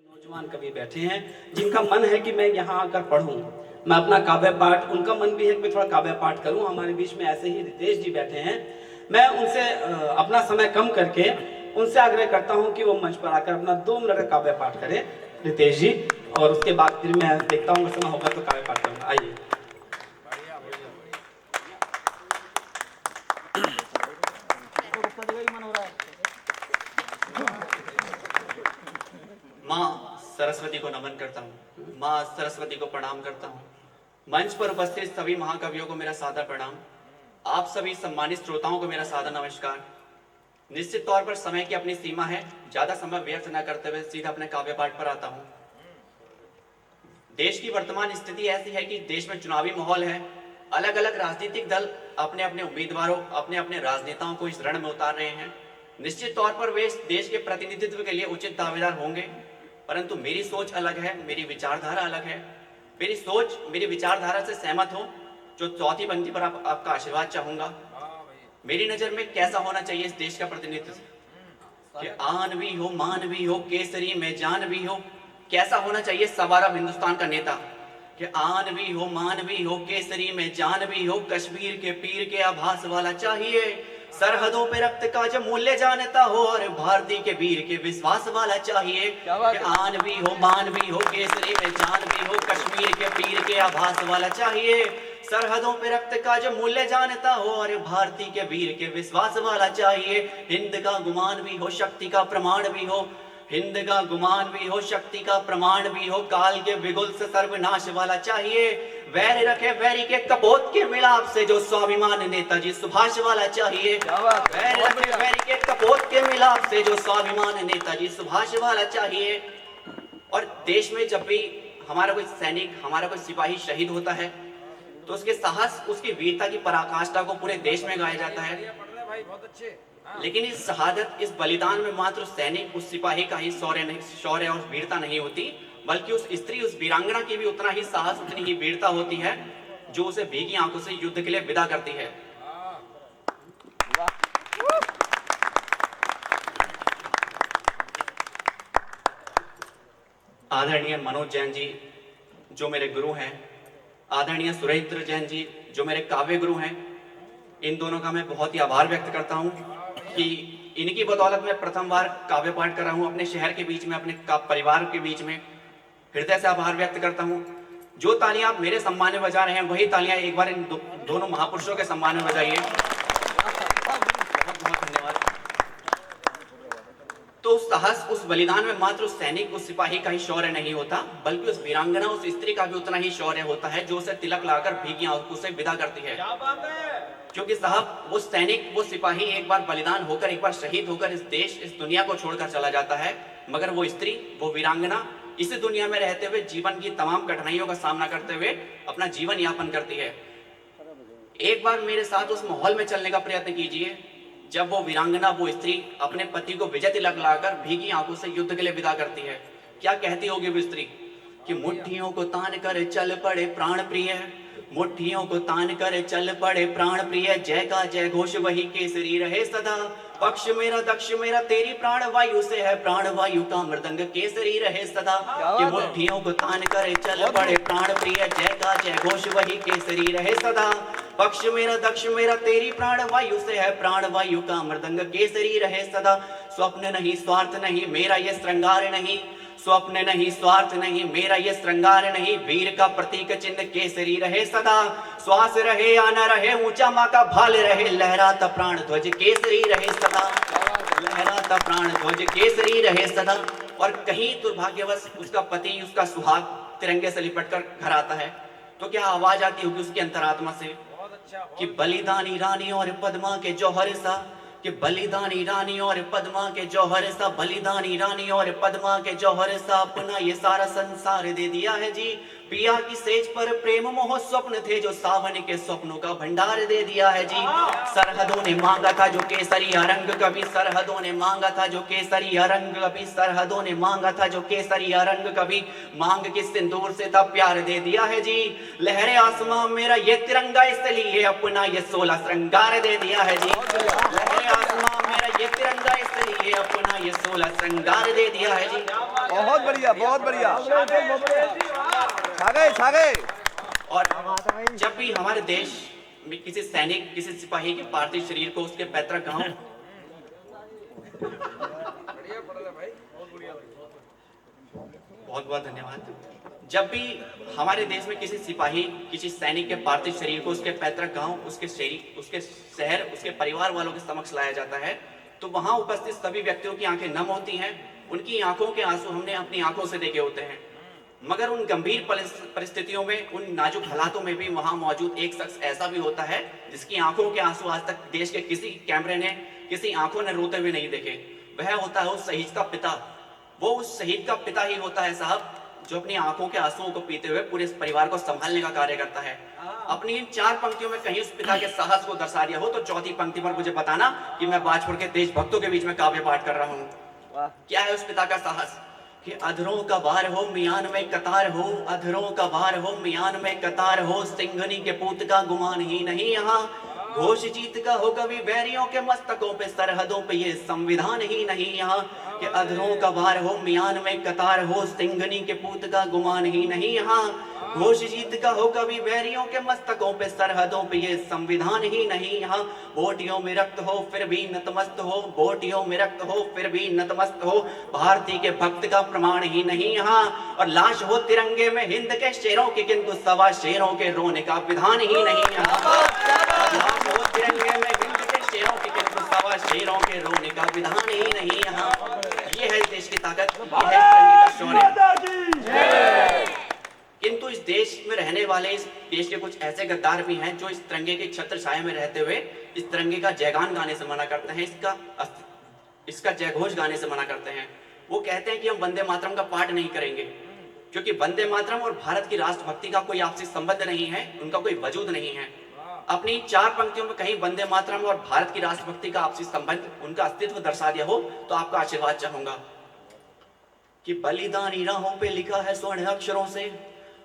नौजवान कवि बैठे हैं जिनका मन है कि मैं यहाँ आकर पढ़ूं, मैं अपना काव्य पाठ, उनका मन भी है कि मैं थोड़ा काव्य पाठ करूं। हमारे बीच में ऐसे ही रितेश जी बैठे हैं। मैं उनसे अपना समय कम करके उनसे आग्रह करता हूं कि वो मंच पर आकर अपना 2 मिनट का काव्य पाठ करें, रितेश जी, और उसके बाद फिर मैं देखता हूँ समय होगा तो काव्य पाठ करूंगा। आइए। माँ सरस्वती को नमन करता हूँ, माँ सरस्वती को प्रणाम करता हूँ। मंच पर उपस्थित सभी महाकवियों को मेरा सादर प्रणाम। आप सभी सम्मानित श्रोताओं को मेरा सादर नमस्कार। निश्चित तौर पर समय की अपनी सीमा है, ज्यादा समय व्यर्थ न करते हुए सीधा अपने काव्य पाठ पर आता हूँ। देश की वर्तमान स्थिति ऐसी है कि देश में चुनावी माहौल है। अलग अलग राजनीतिक दल अपने अपने उम्मीदवारों, अपने अपने राजनेताओं को इस रण में उतार रहे हैं। निश्चित तौर पर वे देश के प्रतिनिधित्व के लिए उचित दावेदार होंगे, परंतु मेरी सोच अलग है, मेरी विचारधारा अलग है। मेरी सोच मेरी विचारधारा से सहमत हो जो चौथी पंक्ति पर आपका आशीर्वाद चाहूंगा। मेरी नजर में कैसा होना चाहिए इस देश का प्रतिनिधित्व कि आन भी हो, मान भी हो, केसरी में जान भी हो। कैसा होना चाहिए सवारा हिंदुस्तान का नेता कि आन भी हो, मान भी हो, केसरी में जान भी हो, कश्मीर के पीर के आभास वाला चाहिए। सरहदों पे रक्त का जो मूल्य जानता हो और भारतीय के वीर के विश्वास वाला चाहिए कि आन भी हो, मान भी हो, केसरी में जान भी हो, कश्मीर के पीर के आभास वाला चाहिए। सरहदों पे रक्त का जो मूल्य जानता हो और भारतीय के वीर के विश्वास वाला चाहिए। हिंद का गुमान भी हो, शक्ति का प्रमाण भी हो, हिंद का गुमान भी हो, शक्ति का प्रमाण भी हो, काल के बिगुल से सर्वनाश वाला चाहिए। वैर रखे वैरी के कपोत के मिलाप से जो स्वाभिमान नेताजी सुभाष वाला चाहिए। वैर रखे वैरी के कपोत के मिलाप से जो स्वाभिमान नेताजी सुभाष वाला चाहिए। और देश में जब भी हमारा कोई सैनिक, हमारा कोई सिपाही शहीद होता है तो उसके साहस, उसकी वीरता की पराकाष्ठा को पूरे देश में गाया जाता है। लेकिन इस शहादत, इस बलिदान में मात्र सैनिक, उस सिपाही का ही शौर्य और वीरता नहीं होती, बल्कि उस स्त्री, उस वीरांगना की भी उतना ही साहस, उतनी ही वीरता होती है जो उसे भीगी आंखों से युद्ध के लिए विदा करती है। आदरणीय मनोज जैन जी जो मेरे गुरु हैं, आदरणीय सुरेंद्र जैन जी जो मेरे काव्य गुरु हैं, इन दोनों का मैं बहुत ही आभार व्यक्त करता हूं कि इनकी बदौलत मैं प्रथम बार काव्य पाठ कर रहा हूं अपने शहर के बीच में, अपने परिवार के बीच में। हृदय से आभार व्यक्त करता हूं। जो तालियां आप मेरे सम्मान में बजा रहे हैं, वही तालियां एक बार इन दोनों महापुरुषों के सम्मान में बजाइए। बहुत बहुत धन्यवाद। तो उस साहस, उस बलिदान में मात्र उस सैनिक, उस सिपाही का ही शौर्य नहीं होता, बल्कि उस वीरांगना, उस स्त्री का भी उतना ही शौर्य होता है जो उसे तिलक लाकर भीगी आंखों से विदा करती है। क्या बात है। क्योंकि साहब, वो सैनिक, वो सिपाही एक बार बलिदान होकर, एक बार शहीद होकर इस देश, इस दुनिया को छोड़कर चला जाता है, मगर वो स्त्री, वो वीरांगना इस दुनिया में रहते हुए जीवन की तमाम कठिनाइयों का सामना करते हुए अपना जीवन यापन करती है। एक बार मेरे साथ उस माहौल में चलने का प्रयत्न कीजिए जब वो वीरांगना, वो स्त्री अपने पति को विजय तिलक लाकर भीगी आंखों से युद्ध के लिए विदा करती है। क्या कहती होगी वो स्त्री कि मुट्ठियों को तान कर चल पड़े प्राण प्रिय, मुट्ठियों को तान कर चल पड़े प्राण प्रिय, जय का जय घोष वही केसरी रहे सदा। पक्ष मेरा दक्ष मेरा तेरी प्राण वायु से है, प्राण वायु का मृदंग केसरी रहे सदा। कि मुट्ठियों को तान कर चल पड़े प्राण प्रिय, जय का जय घोष वही केसरी रहे सदा। पक्ष मेरा दक्ष मेरा तेरी प्राण वायु से है, प्राण वायु का मृदंग केसरी रहे सदा। स्वप्न नहीं स्वार्थ नहीं मेरा ये श्रृंगार नहीं, स्वप्न नहीं स्वार्थ नहीं मेरा ये श्रृंगार नहीं, वीर का प्रतीक चिन्ह केसरी रहे सदा। श्वास रहे या न रहे ऊंचा माँ का भाल रहे, लहराता प्राण ध्वज केसरी रहे सदा, लहराता प्राण ध्वज केसरी रहे सदा। और कहीं दुर्भाग्यवश उसका पति, उसका सुहाग तिरंगे से लिपट कर घर आता है तो क्या आवाज आती होगी उसकी अंतरात्मा से कि बलिदानी रानी और पद्मा के जौहर सा, कि बलिदानी रानी और पद्मा के जौहर सा, बलिदानी रानी और पद्मा के जौहर सा, अपना ये सारा संसार दे दिया है जी। पिया की सेज पर प्रेम मोह स्वप्न थे जो सावन के स्वप्नों का भंडार दे दिया है जी। सरहदों ने मांगा था जो केसरिया रंग कभी, सरहदों ने मांगा था जो केसरिया रंग कभी, सरहदों ने मांगा था जो केसरिया रंग कभी, मांग के सिंदूर से था प्यार दे दिया है जी। लहरे आसमां मेरा ये तिरंगा इसलिए अपना ये 16 श्रृंगार दे दिया है जी। लहरे आसमां मेरा ये तिरंगा इसलिए अपना ये 16 श्रृंगार दे दिया है जी। बहुत बढ़िया, बहुत बढ़िया, छा गए। और जब भी हमारे देश में किसी सैनिक, किसी सिपाही के पार्थिव शरीर को उसके पैतृक गांव बहुत बहुत धन्यवाद। जब भी हमारे देश में किसी सिपाही, किसी सैनिक के पार्थिव शरीर को उसके पैतृक गांव, उसके शहर, उसके परिवार वालों के समक्ष लाया जाता है, तो वहां उपस्थित सभी व्यक्तियों की आंखें नम होती हैं। उनकी आंखों के आंसू हमने अपनी आंखों से देखे होते हैं। मगर उन गंभीर परिस्थितियों में, उन नाजुक हालातों में भी वहां मौजूद एक शख्स ऐसा भी होता है जिसकी आंखों के आंसू आज तक देश के किसी कैमरे ने, किसी आंखों ने रोते हुए नहीं देखे। वह होता है उस शहीद का पिता। वो उस शहीद का पिता ही होता है साहब, जो अपनी आंखों के आंसुओं को पीते हुए पूरे परिवार को संभालने का कार्य करता है। अपनी इन 4 पंक्तियों में कहीं उस पिता के साहस को दर्शा दिया हो तो चौथी पंक्ति पर मुझे बताना कि मैं बाजपुर के देशभक्तों के बीच में काव्य पाठ कर रहा हूँ। क्या है उस पिता का साहस? कि अधरों का वार हो मियान में कतार हो, अधरों का वार हो मियान में कतार हो, सिंघनी के पूत का गुमान ही नहीं यहाँ, घोष जीत का हो कभी बैरियों के मस्तकों पे, सरहदों पे ये संविधान ही नहीं यहाँ। कि अधरों का वार हो मियान में कतार हो, सिंघनी के पूत का गुमान ही नहीं यहाँ, घोष जीत का हो कभी बैरियों के मस्तकों पे, सरहदों पे ये संविधान ही नहीं यहाँ। बोटियों में रक्त हो फिर भी नतमस्त हो, बोटियों में रक्त हो फिर भी नतमस्त हो, भारतीय के भक्त का प्रमाण ही नहीं यहाँ। और लाश हो तिरंगे में हिंद के शेरों की, किंतु सवा शेरों के रोने का विधान ही नहीं यहाँ। लाश हो तिरंगे में हिंद के शेरों की, किंतु सवा शेरों के रोने का विधान ही नहीं यहाँ। ये है देश की ताकत, ये है तिरंगे का शौर्य। किंतु इस देश में रहने वाले, इस देश के कुछ ऐसे गद्दार भी हैं जो इस तिरंगे के छत्र छाया में रहते हुए इस तिरंगे का जयगान गाने से मना करते हैं, इसका जयघोष गाने से मना करते हैं। वो कहते हैं कि हम वंदे मातरम का पाठ नहीं करेंगे, क्योंकि वंदे मातरम और भारत की राष्ट्रभक्ति का कोई आपसी संबंध नहीं है, उनका कोई वजूद नहीं है। अपनी 4 पंक्तियों में कहीं वंदे मातरम और भारत की राष्ट्रभक्ति का आपसी संबंध, उनका अस्तित्व दर्शा दिया हो तो आपका आशीर्वाद चाहूंगा। कि बलिदानी राहों पे लिखा है स्वर्ण अक्षरों से,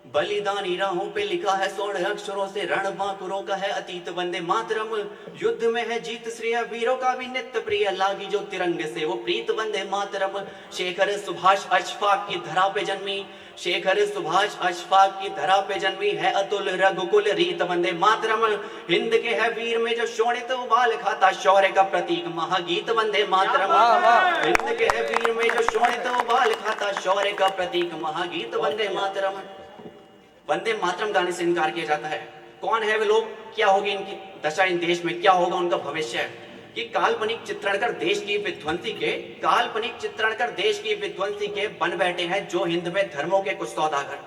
बलिदानी राहों पे लिखा है स्वर्ण अक्षरों से, रण बांकुरों का है अतीत वंदे मातरम, युद्ध में है जीत श्रेय वीरों का भी नित्य प्रिय, लागी जो तिरंगे से वो प्रीत वंदे मातरम। शेखर सुभाष अशफाक की धरा पे जन्मी, शेखर सुभाष अशफाक की धरा पे जन्मी, है अतुल रघुकुल रीत वंदे मातरम। हिंद के है वीर में जो शोणित उबाल खाता, शौर्य का प्रतीक महागीत वंदे मातरम। हिंद के है वीर में जो शोणित उबाल खाता, शौर्य का प्रतीक महागीत वंदे मातरम। वंदे मातरम गाने से इनकार किया जाता है। कौन है वे लोग, क्या होगी इनकी दशा इन देश में, क्या होगा उनका भविष्य? कि काल्पनिक चित्रण कर देश की विध्वंसी के, काल्पनिक चित्रण कर देश की विध्वंसी के बन बैठे हैं जो हिंद में धर्मों के कुछ सौदागर।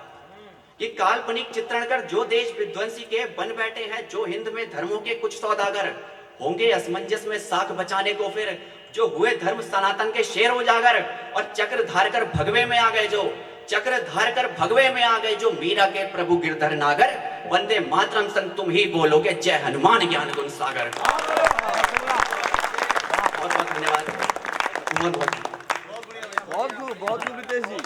कि काल्पनिक चित्रण कर जो देश विध्वंसी के बन बैठे हैं जो हिंद में धर्मों के कुछ सौदागर, होंगे असमंजस में साख बचाने को फिर जो हुए धर्म सनातन के शेर उजागर, और चक्र धार कर भगवे में आ गए जो, चक्र धार कर भगवे में आ गए जो मीरा के प्रभु गिरधर नागर। वंदे मातरम संग तुम ही बोलोगे, जय हनुमान ज्ञान गुण सागर। बहुत बहुत धन्यवाद। बहुत बहुत रितेश जी।